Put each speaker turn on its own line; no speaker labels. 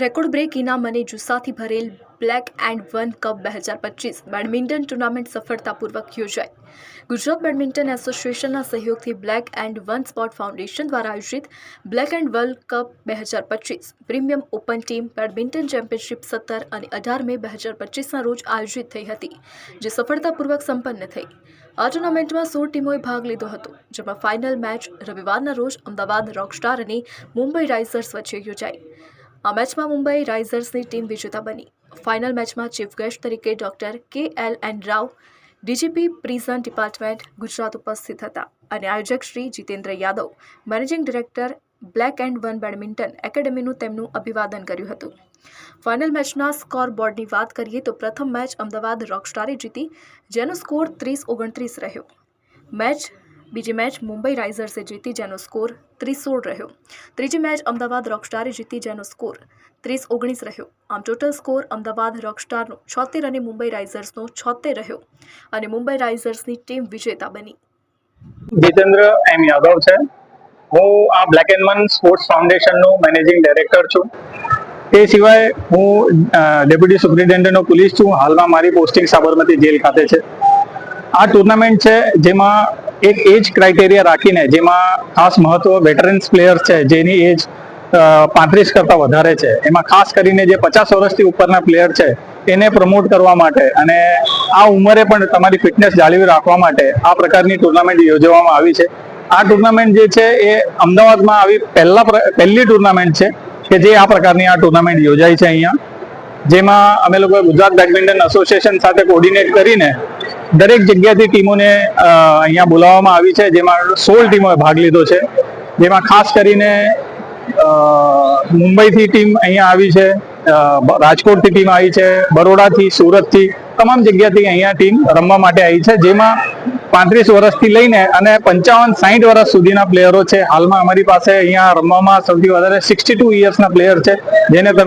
Record break ઇનામ અને જુસ્સાથી ભરેલ black and one cup 2025 badminton tournament સફળતાપૂર્વક યોજાઈ. ગુજરાત બેડમિન્ટન એસોસિએશનના સહયોગથી black and one sport foundation દ્વારા આયોજિત black and world cup 2025 premium open team badminton championship 17 અને 18 મે 2025ના રોજ આયોજિત થઈ હતી, જે સફળતાપૂર્વક સંપન્ન થઈ. આ ટુર્નામેન્ટમાં 16 ટીમોએ ભાગ લીધો હતો, જેમાં ફાઇનલ મેચ રવિવારના રોજ અમદાવાદ રોકસ્ટાર અને મુંબઈ રાઇઝર્સ વચ્ચે યોજાઈ. આ મેચમાં મુંબઈ રાઇઝર્સની ટીમ વિજેતા બની. ફાઇનલ મેચમાં ચીફ ગેસ્ટ તરીકે doctor KLN Rao, DGP prison department Gujarat ઉપસ્થિત હતા અને આયોજક Shri Jitendra Yadav, managing director Black and One badminton એકેડેમીનું તેમનું અભિવાદન કર્યું હતું. ફાઇનલ મેચના સ્કોર બોર્ડની વાત કરીએ તો પ્રથમ મેચ અમદાવાદ રોકસ્ટારે જીતી, જેનો સ્કોર 30-29 રહ્યો. બીજી મેચ મુંબઈ રાઇઝર્સે જીતી, જેનો સ્કોર 30-16 રહ્યો. ત્રીજી મેચ અમદાવાદ રોકસ્ટારે જીતી, જેનો સ્કોર 30-19 રહ્યો. આમ ટોટલ સ્કોર અમદાવાદ રોકસ્ટારનો 76 અને મુંબઈ રાઇઝર્સનો 76 રહ્યો અને મુંબઈ રાઇઝર્સની ટીમ વિજેતા બની.
જીતેન્દ્ર એમ યાદવ છે. હું આ બ્લેક એન્ડ વન સ્પોર્ટ્સ ફાઉન્ડેશનનો મેનેજિંગ ડાયરેક્ટર છું. તે સિવાય હું ડેપ્યુટી સુપ્રિન્ટેન્ડન્ટ ઓફ પોલીસ છું. હાલમાં મારી પોસ્ટિંગ સાબરમતી જેલ ખાતે છે. આ ટુર્નામેન્ટ છે જેમાં એક એજ ક્રાઇટેરિયા રાખીને, જેમાં ખાસ મહત્વ વેટરન્સ પ્લેયર્સ છે જેની એજ 35 કરતાં વધારે છે. એમાં ખાસ કરીને જે 50 વર્ષથી ઉપરના પ્લેયર છે એને પ્રમોટ કરવા માટે અને આ ઉંમરે પણ તમારી ફિટનેસ જાળવી રાખવા માટે આ પ્રકારની ટુર્નામેન્ટ યોજવામાં આવી છે. આ ટુર્નામેન્ટ જે છે એ અમદાવાદમાં આવી પહેલી ટુર્નામેન્ટ છે કે જે આ પ્રકારની આ ટુર્નામેન્ટ યોજાય છે અહીંયા, જેમાં અમે લોકોએ ગુજરાત બેડમિન્ટન એસોસિએશન સાથે કોર્ડિનેટ કરીને દરેક જગ્યાથી ટીમોને અહીંયા બોલાવવામાં આવી છે, જેમાં 16 ટીમોએ ભાગ લીધો છે. જેમાં ખાસ કરીને મુંબઈથી ટીમ અહીંયા આવી છે, રાજકોટથી ટીમ આવી છે, બરોડાથી, સુરતથી, તમામ જગ્યાથી અહીંયા ટીમ રમવા માટે આવી છે, જેમાં 35 વર્ષથી લઈને અને 55-60 વર્ષ સુધીના પ્લેયરો છે. હાલમાં અમારી પાસે અહીંયા રમવામાં સૌથી વધારે 62 યર્સના પ્લેયર છે, જેને